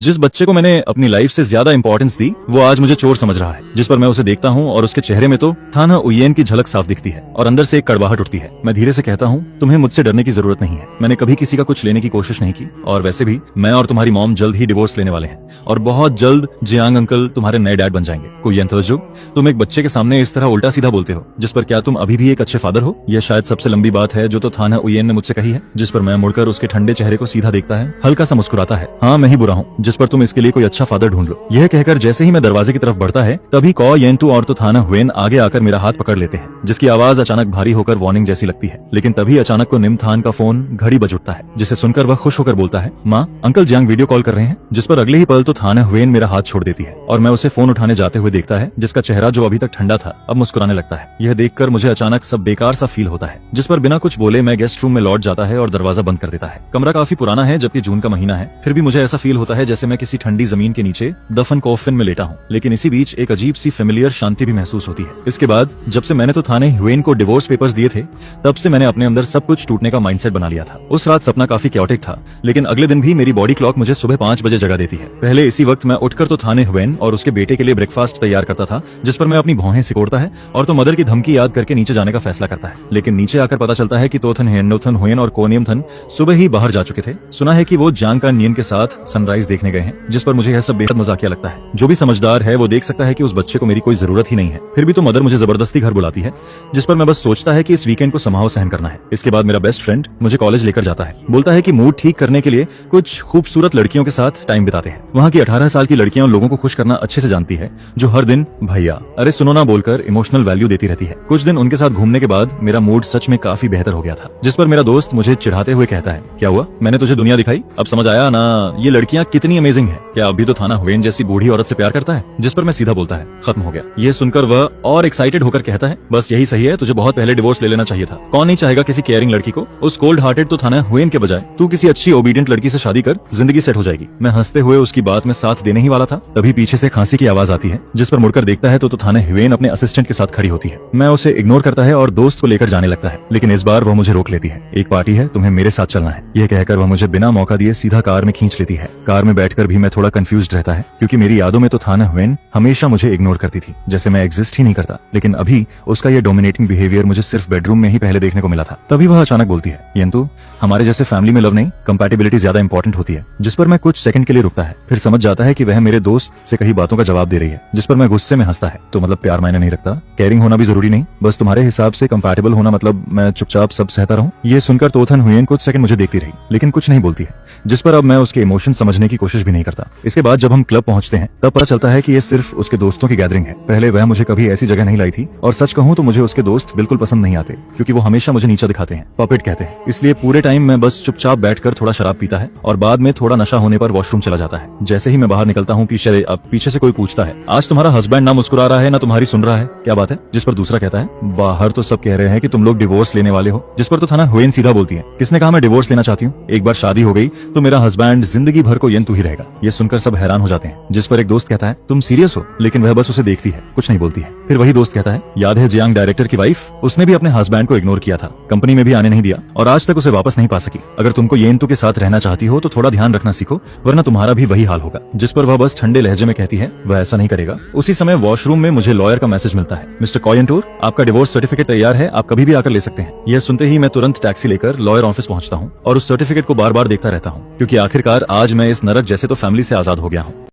जिस बच्चे को मैंने अपनी लाइफ से ज्यादा इंपॉर्टेंस दी वो आज मुझे चोर समझ रहा है। जिस पर मैं उसे देखता हूँ और उसके चेहरे में तो थाना उय्यन की झलक साफ दिखती है और अंदर से एक कड़वाहट उठती है। मैं धीरे से कहता हूँ, तुम्हें मुझसे डरने की जरूरत नहीं है। मैंने कभी किसी का कुछ लेने की कोशिश नहीं की और वैसे भी मैं और तुम्हारी मॉम जल्द ही डिवोर्स लेने वाले हैं और बहुत जल्द जियांग अंकल तुम्हारे नए डैड बन जाएंगे। कुय्यन तोजो, तुम एक बच्चे के सामने इस तरह उल्टा सीधा बोलते हो, जिस पर क्या तुम अभी भी एक अच्छे फादर हो? यह शायद सबसे लंबी बात है जो तो थाना उय्यन ने मुझसे कही है। जिस पर मैं मुड़कर उसके ठंडे चेहरे को सीधा देखता है, हल्का सा मुस्कुराता है। हाँ, मैं ही बुरा हूँ। जिस पर तुम इसके लिए कोई अच्छा फादर ढूंढ लो। यह कहकर जैसे ही मैं दरवाजे की तरफ बढ़ता है तभी कॉ येंटू और तो थाना हुएन आगे आकर मेरा हाथ पकड़ लेते हैं, जिसकी आवाज अचानक भारी होकर वार्निंग जैसी लगती है। लेकिन तभी अचानक को निमथान का फोन घड़ी बज उठता है, जिसे सुनकर वह खुश होकर बोलता है, माँ, अंकल जियांग वीडियो कॉल कर रहे हैं। जिस पर अगले ही पल तो थाना हुएन मेरा हाथ छोड़ देती है और मैं उसे फोन उठाने जाते हुए देखता है, जिसका चेहरा जो अभी तक ठंडा था अब मुस्कुराने लगता है। यह देखकर मुझे अचानक सब बेकार सा फील होता है। जिस पर बिना कुछ बोले मैं गेस्ट रूम में लौट जाता है और दरवाजा बंद कर देता है। कमरा काफी पुराना है जबकि जून का महीना है, फिर भी मुझे ऐसा फील होता है जैसे मैं किसी ठंडी जमीन के नीचे दफन कॉफिन में लेटा हूँ। लेकिन इसी बीच एक अजीब सी फेमिलियर शांति भी महसूस होती है। इसके बाद जब से मैंने तो थाने हुएन को डिवोर्स पेपर्स दिए थे तब से मैंने अपने अंदर सब कुछ टूटने का माइंडसेट बना लिया था। उस रात सपना काफी क्योटिक था, लेकिन अगले दिन भी मेरी बॉडी क्लॉक मुझे सुबह 5 बजे जगा देती है। पहले इसी वक्त मैं उठकर तो थाने हुएन और उसके बेटे के लिए ब्रेकफास्ट तैयार करता था, जिस पर मैं अपनी भौहें सिकोड़ता है और तो मदर की धमकी याद करके नीचे जाने का फैसला करता है। लेकिन नीचे आकर पता चलता है कि तोथन हेनोथन हुएन और कोनियमथन सुबह ही बाहर जा चुके थे। सुना है कि वो जांग का नियन के साथ सनराइज देखने गए हैं, जिस पर मुझे यह सब बेहद मजाकिया लगता है। जो भी समझदार है वो देख सकता है कि उस बच्चे को मेरी कोई जरूरत ही नहीं है, फिर भी तो मदर मुझे जबरदस्ती घर बुलाती है, जिस पर मैं बस सोचता है कि इस वीकेंड को समाओ सहन करना है। इसके बाद मेरा बेस्ट फ्रेंड मुझे कॉलेज लेकर जाता है, बोलता है कि मूड ठीक करने के लिए कुछ खूबसूरत लड़कियों के साथ टाइम बिताते हैं। वहाँ की 18 साल की लड़कियां लोगों को खुश करना अच्छे से जानती है, जो हर दिन भैया, अरे सुनो ना बोलकर इमोशनल वैल्यू देती रहती है। कुछ दिन उनके साथ घूमने के बाद मेरा मूड सच में काफी बेहतर हो गया था। जिस पर मेरा दोस्त मुझे चिढ़ाते हुए कहता है, क्या हुआ, मैंने तुझे दुनिया दिखाई, अब समझ आया ना ये लड़कियां कितनी अमेजिंग है? क्या अभी तो थाना हुएन जैसी बूढ़ी औरत से प्यार करता है? जिस पर मैं सीधा बोलता है, खत्म हो गया। ये सुनकर वह और एक्साइटेड होकर कहता है, बस यही सही है, तुझे बहुत पहले डिवोर्स ले लेना चाहिए था। कौन नहीं चाहेगा किसी केयरिंग लड़की को? उस कोल्ड हार्टेड तो थाना हुएन के बजाय तू किसी अच्छी ओबीडियंट लड़की से शादी कर, जिंदगी सेट हो जाएगी। मैं हंसते हुए उसकी बात में साथ देने ही वाला था, तभी पीछे से खांसी की आवाज आती है। जिस पर मुड़कर देखता है तो थाना हुएन अपने असिस्टेंट के साथ खड़ी होती है। मैं उसे इग्नोर करता है और दोस्त को लेकर जाने लगता है, लेकिन इस बार वह मुझे रोक लेती है। एक पार्टी है, तुम्हें मेरे साथ चलना है। यह कहकर वह मुझे बिना मौका दिए सीधा कार में खींच लेती है। कार में बैठकर भी मैं थोड़ा कंफ्यूज्ड रहता है, क्योंकि मेरी यादों में तो थाना हुएन हमेशा मुझे इग्नोर करती थी, जैसे मैं एग्जिस्ट ही नहीं करता। लेकिन अभी उसका ये डोमिनेटिंग बिहेवियर मुझे सिर्फ बेडरूम में ही पहले देखने को मिला था। तभी वह अचानक बोलती है, येंतु, हमारे जैसे फैमिली में लव नहीं, कंपैटिबिलिटी ज्यादा इंपॉर्टेंट होती है। जिस पर मैं कुछ सेकंड के लिए रुकता है, फिर समझ जाता है कि वह मेरे दोस्त से कही बातों का जवाब दे रही है। जिस पर मैं गुस्से में हंसता है, तो मतलब प्यार मायने नहीं रखता, केयरिंग होना भी जरूरी नहीं, बस तुम्हारे हिसाब से कंपैटिबल होना मतलब मैं चुपचाप सब सहता रहूं। ये सुनकर तोथन हुएन कुछ सेकंड मुझे देखती रही, लेकिन कुछ नहीं बोलती है। जिस पर अब मैं उसके इमोशन समझने की कोशिश भी नहीं करता। इसके बाद जब हम क्लब पहुंचते हैं तब पता चलता है कि ये सिर्फ उसके दोस्तों की गैदरिंग है। पहले वह मुझे कभी ऐसी जगह नहीं लाई थी, और सच कहूं तो मुझे उसके दोस्त बिल्कुल पसंद नहीं आते, क्योंकि वो हमेशा मुझे नीचा दिखाते हैं, पपेट कहते हैं। इसलिए पूरे टाइम मैं बस चुपचाप बैठकर थोड़ा शराब पीता है और बाद में थोड़ा नशा होने पर वॉशरूम चला जाता है। जैसे ही मैं बाहर निकलता हूँ पीछे से कोई पूछता है, आज तुम्हारा हस्बैंड ना मुस्कुरा रहा है ना तुम्हारी सुन रहा है, क्या बात है? जिस पर दूसरा कहता है, बाहर तो सब कह रहे हैं कि तुम लोग डिवोर्स लेने वाले हो। जिस पर तो थाना हुएन सीधा बोलती है, किसने कहा मैं डिवोर्स लेना चाहती हूँ? एक बार शादी हो गई तो मेरा हस्बैंड जिंदगी भर को येंतु ही रहेगा। ये सुनकर सब हैरान हो जाते हैं। जिस पर एक दोस्त कहता है, तुम सीरियस हो? लेकिन वह बस उसे देखती है, कुछ नहीं बोलती है। फिर वही दोस्त कहता है, याद है जियांग डायरेक्टर की वाइफ, उसने भी अपने हस्बैंड को इग्नोर किया था, कंपनी में भी आने नहीं दिया और आज तक उसे वापस नहीं पा सकी। अगर तुमको येंतु के साथ रहना चाहती हो तो थोड़ा ध्यान रखना सीखो, वरना तुम्हारा भी वही हाल होगा। जिस पर वह बस ठंडे लहजे में कहती है, वह ऐसा नहीं करेगा। उसी समय वॉशरूम में मुझे लॉयर का मैसेज मिलता है, मिस्टर कॉयंटूर, आपका डिवोर्स सर्टिफिकेट तैयार है, आप कभी भी आकर ले सकते हैं। यह सुनते ही मैं तुरंत टैक्सी लेकर लॉयर ऑफिस पहुंचता हूँ और उस सर्टिफिकेट को बार बार देखता रहता हूँ, क्योंकि आखिरकार आज मैं इस नरक जैसे तो फैमिली से आजाद हो गया हूँ।